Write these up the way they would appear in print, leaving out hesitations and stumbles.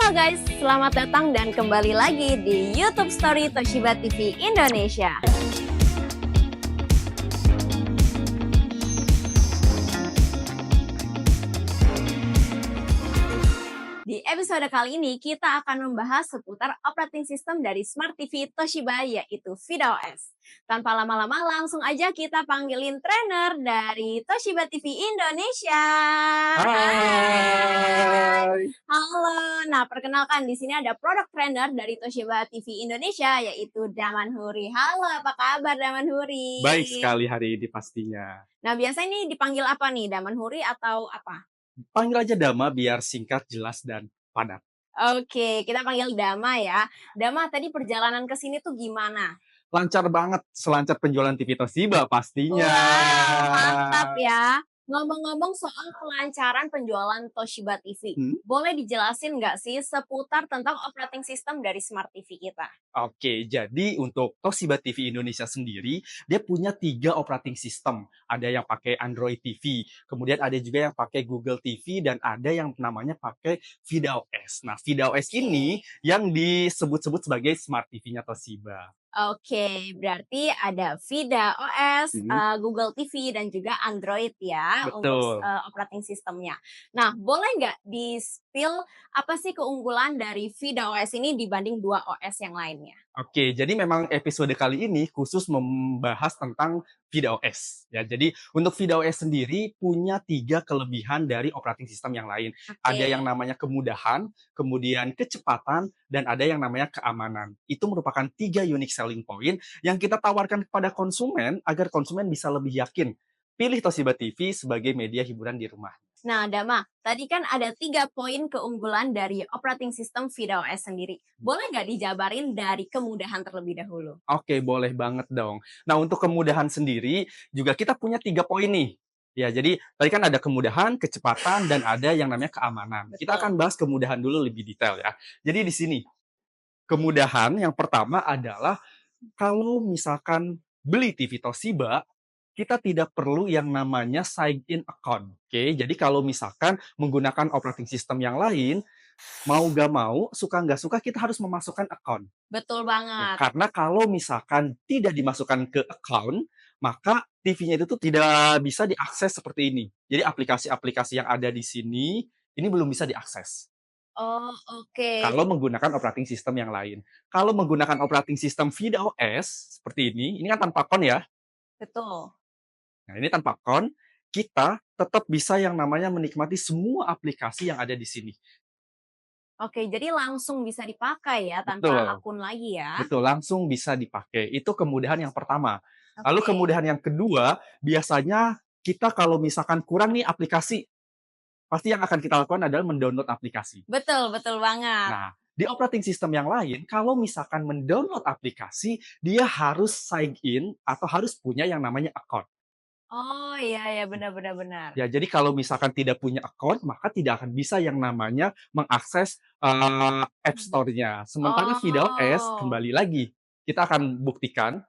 Halo guys, selamat datang dan kembali lagi di YouTube Story Toshiba TV Indonesia. Di episode kali ini kita akan membahas seputar operating system dari Smart TV Toshiba yaitu VidaOS. Tanpa lama-lama langsung aja kita panggilin trainer dari Toshiba TV Indonesia. Hai. Halo. Nah, perkenalkan di sini ada product trainer dari Toshiba TV Indonesia yaitu Daman Huri. Halo, apa kabar Daman Huri? Baik sekali hari ini pastinya. Nah, biasanya ini dipanggil apa nih? Daman Huri atau apa? Panggil aja Dama biar singkat, jelas, dan padat. Oke, kita panggil Dama ya. Dama, tadi perjalanan ke sini tuh gimana? Lancar banget, selancar penjualan TV Toshiba pastinya. Wow, mantap ya. Ngomong-ngomong soal kelancaran penjualan Toshiba TV, boleh dijelasin nggak sih seputar tentang operating system dari Smart TV kita? Oke, jadi untuk Toshiba TV Indonesia sendiri, dia punya 3 operating system. Ada yang pakai Android TV, kemudian ada juga yang pakai Google TV, dan ada yang namanya pakai VidaOS. Nah, VidaOS ini yang disebut-sebut sebagai Smart TV-nya Toshiba. Oke, berarti ada VidaOS, Google TV, dan juga Android ya untuk Betul. operating systemnya. Nah, boleh nggak di-spill apa sih keunggulan dari VidaOS ini dibanding 2 OS yang lainnya? Oke, jadi memang episode kali ini khusus membahas tentang VidaOS. Ya, jadi untuk VidaOS sendiri punya 3 kelebihan dari operating system yang lain. Ada yang namanya kemudahan, kemudian kecepatan, dan ada yang namanya keamanan. Itu merupakan 3 unique selling point yang kita tawarkan kepada konsumen agar konsumen bisa lebih yakin pilih Toshiba TV sebagai media hiburan di rumah. Nah, Dama, tadi kan ada 3 poin keunggulan dari operating system VidaOS sendiri. Boleh nggak dijabarin dari kemudahan terlebih dahulu? Oke, boleh banget dong. Nah, untuk kemudahan sendiri juga kita punya 3 poin nih. Ya, jadi tadi kan ada kemudahan, kecepatan, dan ada yang namanya keamanan. Kita akan bahas kemudahan dulu lebih detail ya. Jadi di sini, kemudahan yang pertama adalah kalau misalkan beli TV Toshiba, kita tidak perlu yang namanya sign in account. Oke, jadi kalau misalkan menggunakan operating system yang lain, mau gak mau, suka nggak suka, kita harus memasukkan account. Betul Ya, banget. karena kalau misalkan tidak dimasukkan ke account, maka TV-nya itu tuh tidak bisa diakses seperti ini. Jadi aplikasi-aplikasi yang ada di sini, ini belum bisa diakses Oh, oke. kalau menggunakan operating system yang lain. Kalau menggunakan operating system VidaOS seperti ini kan tanpa account ya. Betul. Nah, ini tanpa account, kita tetap bisa yang namanya menikmati semua aplikasi yang ada di sini. Oke, jadi langsung bisa dipakai ya tanpa Betul. akun lagi ya? Betul, langsung bisa dipakai. Itu kemudahan yang pertama. Lalu Oke. kemudahan yang kedua, biasanya kita kalau misalkan kurang nih aplikasi, pasti yang akan kita lakukan adalah mendownload aplikasi. Betul, betul banget. Nah, di operating system yang lain, kalau misalkan mendownload aplikasi, dia harus sign in atau harus punya yang namanya account. Oh, iya ya, benar benar benar. Ya, jadi kalau misalkan tidak punya account, maka tidak akan bisa yang namanya mengakses App Store-nya. Sementara VidaOS, Oh. kembali lagi, kita akan buktikan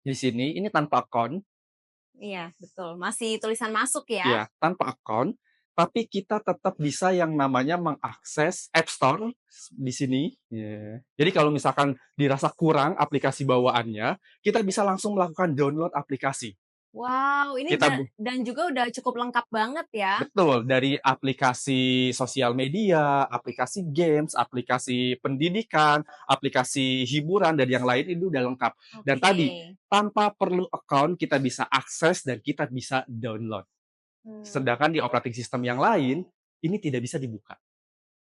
di sini, ini tanpa account, Iya, betul. Masih tulisan masuk ya? ya, tanpa account, tapi kita tetap bisa yang namanya mengakses App Store di sini. Ya. Jadi kalau misalkan dirasa kurang aplikasi bawaannya, kita bisa langsung melakukan download aplikasi. Wow, ini Kita dan juga udah cukup lengkap banget ya? Betul, dari aplikasi sosial media, aplikasi games, aplikasi pendidikan, aplikasi hiburan, dan yang lain itu udah lengkap. Dan Oke. tadi, tanpa perlu account, kita bisa akses dan kita bisa download. Hmm. Sedangkan di operating system yang lain, ini tidak bisa dibuka.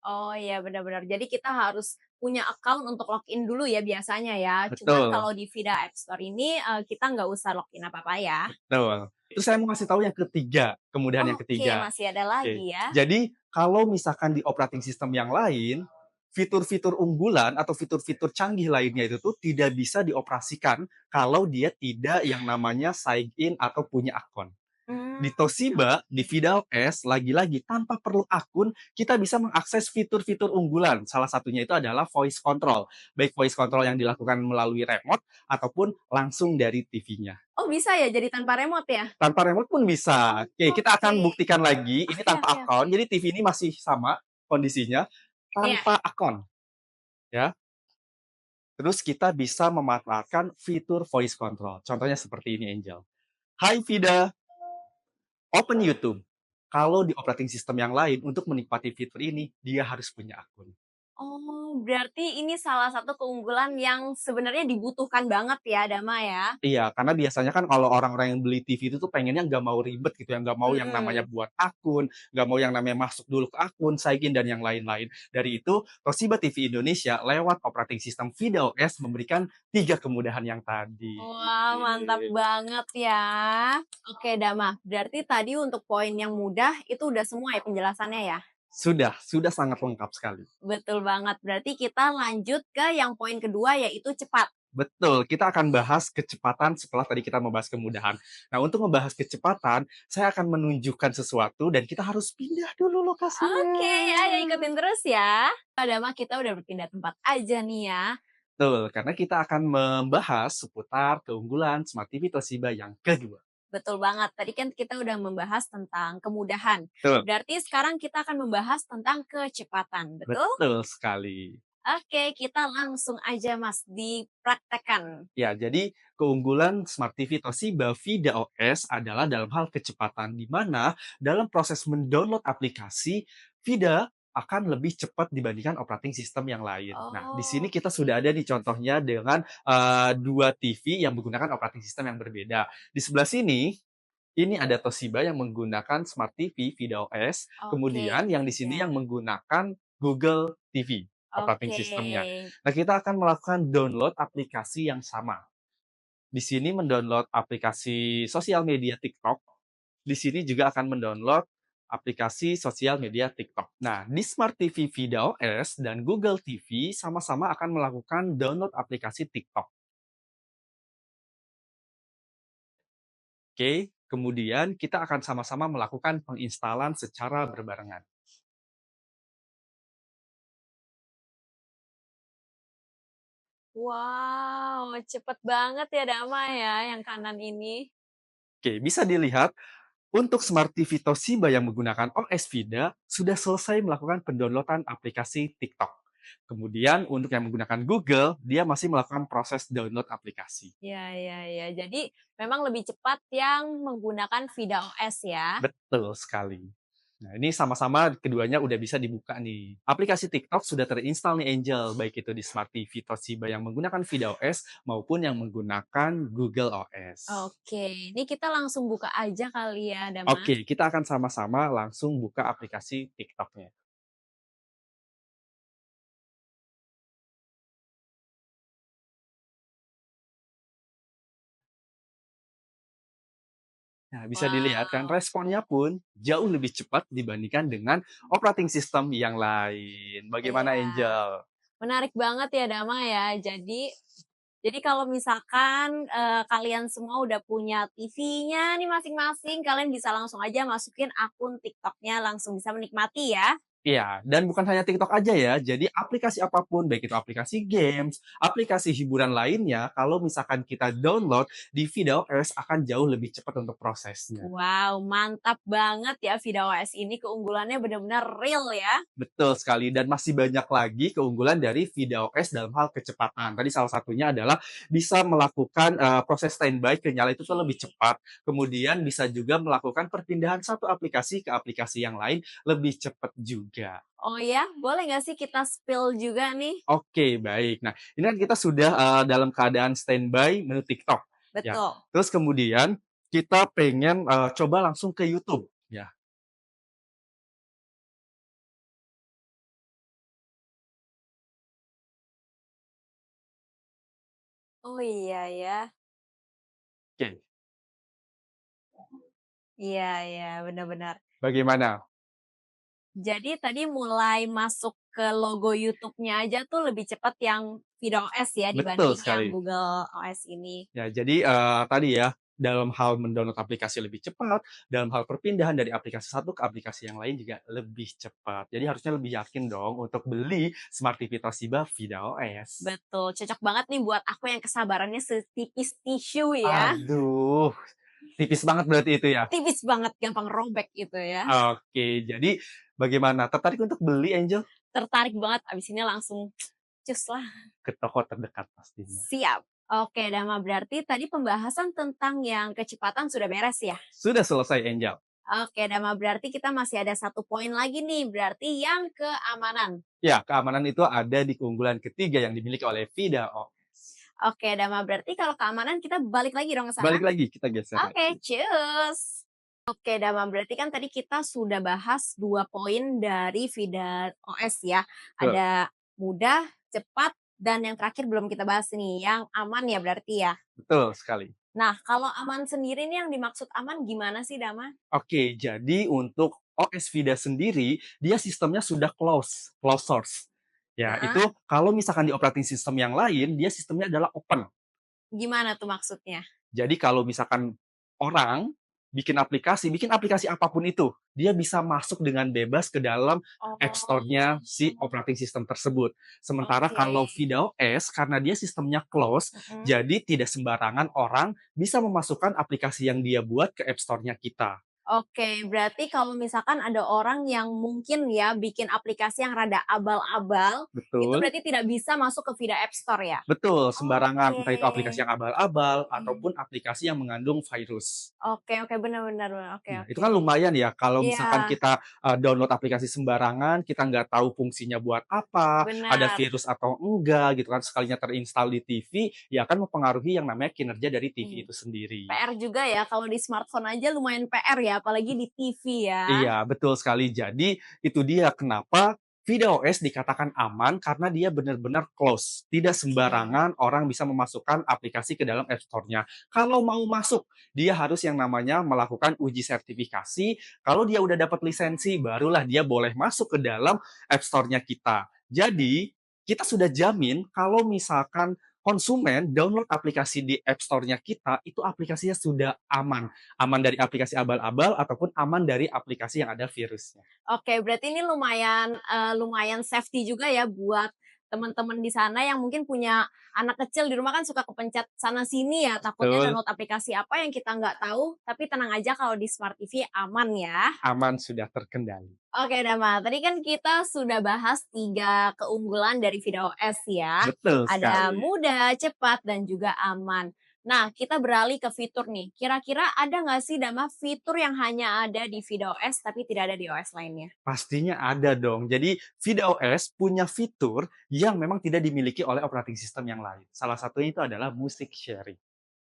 Oh iya, benar-benar. Jadi kita harus punya account untuk login dulu ya biasanya ya. Cuman Betul, kalau di Vida App Store ini kita nggak usah login apa-apa ya. betul. Itu saya mau ngasih tahu yang ketiga, kemudahan yang Oke, ketiga. masih ada Oke, lagi ya. jadi kalau misalkan di operating system yang lain, fitur-fitur unggulan atau fitur-fitur canggih lainnya itu tuh tidak bisa dioperasikan kalau dia tidak yang namanya sign in atau punya akun. Hmm, Di Toshiba, di oke. VidaOS, lagi-lagi tanpa perlu akun, kita bisa mengakses fitur-fitur unggulan. Salah satunya itu adalah voice control. Baik voice control yang dilakukan melalui remote ataupun langsung dari TV-nya. Oh bisa ya jadi tanpa remote ya? Tanpa remote pun bisa. Oke, kita Oke. akan buktikan lagi. Ini Oke tanpa oke oke. account, jadi TV ini masih sama kondisinya. Iya. tanpa akun, ya. Terus kita bisa memanfaatkan fitur voice control. Contohnya seperti ini, Angel. Hai Vida, open YouTube. Kalau di operating system yang lain, untuk menikmati fitur ini, dia harus punya akun. Oh, berarti ini salah satu keunggulan yang sebenarnya dibutuhkan banget ya, Dama ya? Iya, karena biasanya kan kalau orang-orang yang beli TV itu tuh pengennya nggak mau ribet gitu ya, nggak mau yang namanya Mhm. buat akun, nggak mau yang namanya masuk dulu ke akun, sign in, dan yang lain-lain. Dari itu, Toshiba TV Indonesia lewat operating system VidaOS memberikan 3 kemudahan yang tadi. Wah, mantap banget ya. Oke, Dama, berarti tadi untuk poin yang mudah itu udah semua ya penjelasannya ya? Sudah sangat lengkap sekali. Betul banget, berarti kita lanjut ke yang poin kedua yaitu cepat. Betul, kita akan bahas kecepatan setelah tadi kita membahas kemudahan. Nah, untuk membahas kecepatan, saya akan menunjukkan sesuatu dan kita harus pindah dulu lokasinya. Oke, ayo ikutin terus ya. Dama, kita udah berpindah tempat aja nih ya. Betul, karena kita akan membahas seputar keunggulan Smart TV Toshiba yang kedua. Betul banget. Tadi kan kita udah membahas tentang kemudahan. Betul, Berarti sekarang kita akan membahas tentang kecepatan, betul? betul sekali. Oke, kita langsung aja Mas dipraktekkan. Ya, jadi keunggulan Smart TV Toshiba VidaOS adalah dalam hal kecepatan, di mana dalam proses mendownload aplikasi, Vida akan lebih cepat dibandingkan operating system yang lain. Nah, di sini Oh, kita sudah ada nih contohnya dengan dua TV yang menggunakan operating system yang berbeda. Di sebelah sini, ini ada Toshiba yang menggunakan Smart TV VidaOS, oke. kemudian yang di sini Ya. yang menggunakan Google TV operating Oke. systemnya. Nah, kita akan melakukan download aplikasi yang sama. Di sini mendownload aplikasi sosial media TikTok. Di sini juga akan mendownload aplikasi sosial media TikTok. Nah, di Smart TV VidaOS dan Google TV sama-sama akan melakukan download aplikasi TikTok. Oke, kemudian kita akan sama-sama melakukan penginstalan secara berbarengan. Wow, cepet banget ya Dama ya yang kanan ini. Oke, bisa dilihat untuk Smart TV Toshiba yang menggunakan OS Vida sudah selesai melakukan pendownloadan aplikasi TikTok. Kemudian untuk yang menggunakan Google, dia masih melakukan proses download aplikasi. Ya, ya, ya. Jadi memang lebih cepat yang menggunakan Vida OS ya. Betul sekali. Nah, ini sama-sama keduanya udah bisa dibuka nih. Aplikasi TikTok sudah terinstall nih Angel, baik itu di Smart TV Toshiba yang menggunakan VidaOS maupun yang menggunakan Google OS. Oke, ini kita langsung buka aja kali ya, Dama. Oke, kita akan sama-sama langsung buka aplikasi TikTok-nya. Nah, bisa dilihat kan Wow, responnya pun jauh lebih cepat dibandingkan dengan operating system yang lain. Bagaimana iya. Angel? Menarik banget ya Dama ya. Jadi kalau misalkan kalian semua udah punya TV-nya nih masing-masing, kalian bisa langsung aja masukin akun TikTok-nya, langsung bisa menikmati ya. Iya, dan bukan hanya TikTok aja ya. Jadi aplikasi apapun, baik itu aplikasi games, aplikasi hiburan lainnya, kalau misalkan kita download di VidaOS akan jauh lebih cepat untuk prosesnya. Wow, mantap banget ya Vida OS ini, keunggulannya benar-benar real ya. Betul sekali, dan masih banyak lagi keunggulan dari VidaOS dalam hal kecepatan. Tadi salah satunya adalah bisa melakukan proses standby ke nyala itu tuh lebih Oke. cepat. Kemudian bisa juga melakukan perpindahan satu aplikasi ke aplikasi yang lain lebih cepat juga. Oh ya, boleh nggak sih kita spill juga nih? Oke, baik. Nah, ini kan kita sudah dalam keadaan standby menu TikTok, ya. Betul. Terus kemudian kita pengen coba langsung ke YouTube, ya. Oh iya ya. Oke, Iya, iya, benar-benar. bagaimana? Jadi tadi mulai masuk ke logo YouTube-nya aja tuh lebih cepat yang Vida OS ya Betul dibanding yang sekali. Google OS ini. Ya, jadi tadi ya, dalam hal mendownload aplikasi lebih cepat, dalam hal perpindahan dari aplikasi satu ke aplikasi yang lain juga lebih cepat. Jadi harusnya lebih yakin dong untuk beli Smart TV Toshiba VidaOS. Betul, cocok banget nih buat aku yang kesabarannya setipis tisu ya. Aduh, tipis banget berarti itu ya? Tipis banget, gampang robek gitu ya. Oke, jadi bagaimana? Tertarik untuk beli, Angel? tertarik banget, abis ini langsung cus lah. Ke toko terdekat pastinya. Siap. Oke, Dama, berarti tadi pembahasan tentang yang kecepatan sudah beres ya? Sudah selesai, Angel. Oke, Dama, berarti kita masih ada 1 poin lagi nih, berarti yang keamanan. Ya, keamanan itu ada di keunggulan ketiga yang dimiliki oleh VidaOS. Oke, Dama, berarti kalau keamanan kita balik lagi dong ke sana? Balik lagi, kita geser Oke, lagi. cus. Oke, Dama, berarti kan tadi kita sudah bahas 2 poin dari VidaOS ya. Betul. Ada mudah, cepat, dan yang terakhir belum kita bahas nih, yang aman ya berarti ya. Betul sekali. Nah, kalau aman sendiri nih yang dimaksud aman gimana sih, Dama? Oke, jadi untuk OS Vida sendiri, dia sistemnya sudah close source. Ya, Heeh. itu kalau misalkan di operating system yang lain, dia sistemnya adalah open. Gimana tuh maksudnya? Jadi kalau misalkan orang bikin aplikasi apapun itu, dia bisa masuk dengan bebas ke dalam App Store-nya si operating system tersebut. Sementara Oke. kalau VidaOS, karena dia sistemnya close, jadi tidak sembarangan orang bisa memasukkan aplikasi yang dia buat ke App Store-nya kita. Oke, berarti kalau misalkan ada orang yang mungkin ya bikin aplikasi yang rada abal-abal, itu Betul. berarti tidak bisa masuk ke Vida App Store ya? Betul, sembarangan. Entah itu Oke. aplikasi yang abal-abal ataupun aplikasi yang mengandung virus. Oke, benar-benar. Oke, Nah, itu kan lumayan ya kalau misalkan Iya, kita download aplikasi sembarangan, kita nggak tahu fungsinya buat apa, ada benar. virus atau enggak gitu kan, sekalinya terinstall di TV, ya akan mempengaruhi yang namanya kinerja dari TV itu sendiri. PR juga ya, kalau di smartphone aja lumayan PR ya, apalagi di TV ya. Iya, betul sekali. Jadi itu dia kenapa VidaOS dikatakan aman karena dia benar-benar close. Tidak sembarangan orang bisa memasukkan aplikasi ke dalam App Store-nya. Kalau mau masuk, dia harus yang namanya melakukan uji sertifikasi. Kalau dia udah dapat lisensi, barulah dia boleh masuk ke dalam App Store-nya kita. Jadi, kita sudah jamin kalau misalkan konsumen download aplikasi di App Store-nya kita, itu aplikasinya sudah aman. Aman dari aplikasi abal-abal ataupun aman dari aplikasi yang ada virusnya. Oke, berarti ini lumayan safety juga ya buat teman-teman di sana yang mungkin punya anak kecil di rumah kan suka kepencet sana sini ya, takutnya Betul, download aplikasi apa yang kita nggak tahu, tapi tenang aja kalau di Smart TV aman ya. aman sudah terkendali. Oke, Dama, tadi kan kita sudah bahas 3 keunggulan dari VidaOS ya. Betul Ada sekali. mudah, cepat, dan juga aman. Nah, kita beralih ke fitur nih. Kira-kira ada nggak sih, Dama, fitur yang hanya ada di VidaOS tapi tidak ada di OS lainnya? Pastinya ada dong. Jadi VidaOS punya fitur yang memang tidak dimiliki oleh operating system yang lain. Salah satunya itu adalah music sharing.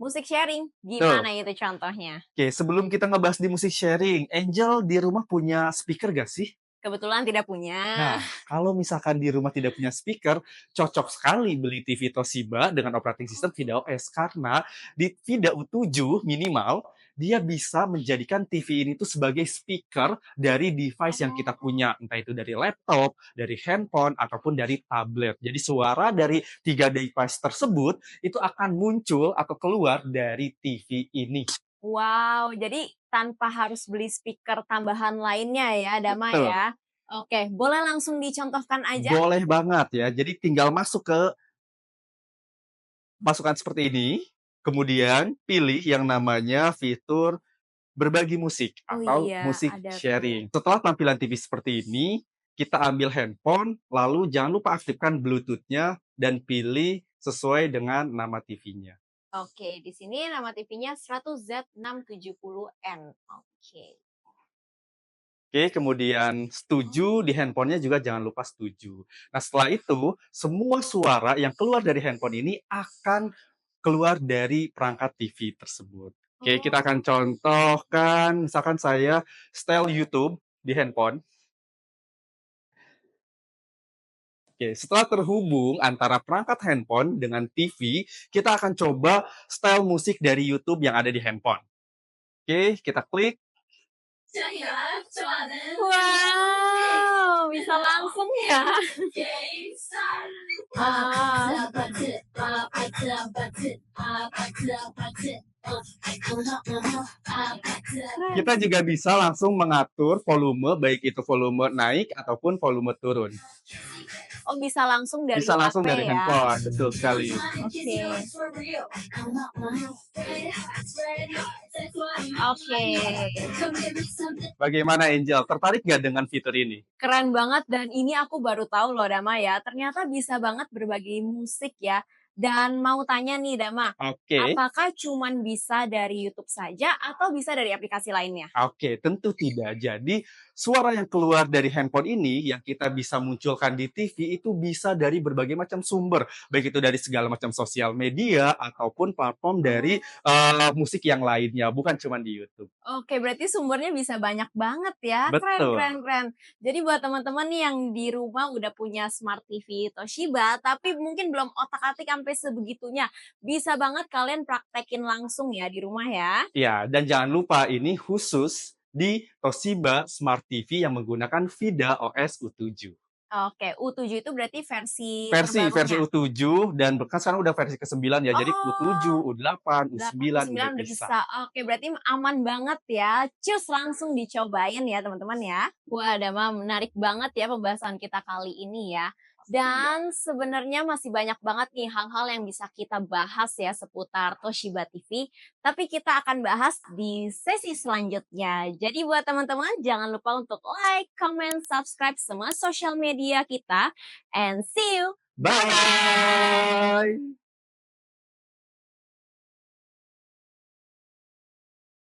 Musik sharing, Betul. gimana itu contohnya? Oke, sebelum kita ngebahas di music sharing, Angel di rumah punya speaker gak sih? Kebetulan tidak punya. Nah, kalau misalkan di rumah tidak punya speaker, cocok sekali beli TV Toshiba dengan operating system VidaOS karena di Vida U7 minimal dia bisa menjadikan TV ini tuh sebagai speaker dari device yang kita punya, entah itu dari laptop, dari handphone ataupun dari tablet. Jadi suara dari 3 device tersebut itu akan muncul atau keluar dari TV ini. Wow, jadi tanpa harus beli speaker tambahan lainnya ya, Dama Betul. ya? Oke, boleh langsung dicontohkan aja? Boleh banget ya. Jadi tinggal masukkan seperti ini, kemudian pilih yang namanya fitur berbagi musik Oh atau iya, musik ada tuh. sharing. Setelah tampilan TV seperti ini, kita ambil handphone, lalu jangan lupa aktifkan Bluetooth-nya dan pilih sesuai dengan nama TV-nya. Oke, di sini nama TV-nya 100Z670N. Oke. Oke, kemudian setuju di handphonenya juga jangan lupa setuju. Nah, setelah itu, semua suara yang keluar dari handphone ini akan keluar dari perangkat TV tersebut. Oke, kita akan contohkan, misalkan saya setel YouTube di handphone. Oke, setelah terhubung antara perangkat handphone dengan TV, kita akan coba setel musik dari YouTube yang ada di handphone. Oke, kita klik. Wow, bisa langsung ya. Kita juga bisa langsung mengatur volume, baik itu volume naik ataupun volume turun. Oh, bisa langsung dari Bisa langsung dari HP ya? handphone, betul sekali. Oke. Oke. Bagaimana Angel, tertarik nggak dengan fitur ini? Keren banget dan ini aku baru tahu loh Dama ya, ternyata bisa banget berbagi musik ya. Dan mau tanya nih Dama, Oke. apakah cuman bisa dari YouTube saja atau bisa dari aplikasi lainnya? Oke, tentu tidak. Jadi, suara yang keluar dari handphone ini yang kita bisa munculkan di TV itu bisa dari berbagai macam sumber, baik itu dari segala macam sosial media ataupun platform dari musik yang lainnya, bukan cuma di YouTube. Oke, berarti sumbernya bisa banyak banget ya. Keren, Betul. keren, keren. Jadi buat teman-teman nih yang di rumah udah punya Smart TV Toshiba, tapi mungkin belum otak-atik sampai sebegitunya. Bisa banget kalian praktekin langsung ya di rumah ya. Ya, dan jangan lupa ini khusus di Toshiba Smart TV yang menggunakan VIDA OS U7. Oke, U7 itu berarti versi Versi terbarunya. U7 dan bahkan sekarang udah versi ke-9 ya, jadi U7, Oh, U8, 8 U9 U9 udah udah bisa. bisa. Oke, berarti aman banget ya. Cus langsung dicobain ya teman-teman ya. Wah, Dama menarik banget ya pembahasan kita kali ini ya. Iya. Dan sebenarnya masih banyak banget nih hal-hal yang bisa kita bahas ya seputar Toshiba TV. Tapi kita akan bahas di sesi selanjutnya. Jadi buat teman-teman jangan lupa untuk like, comment, subscribe semua sosial media kita. And see you. Bye-bye. Bye!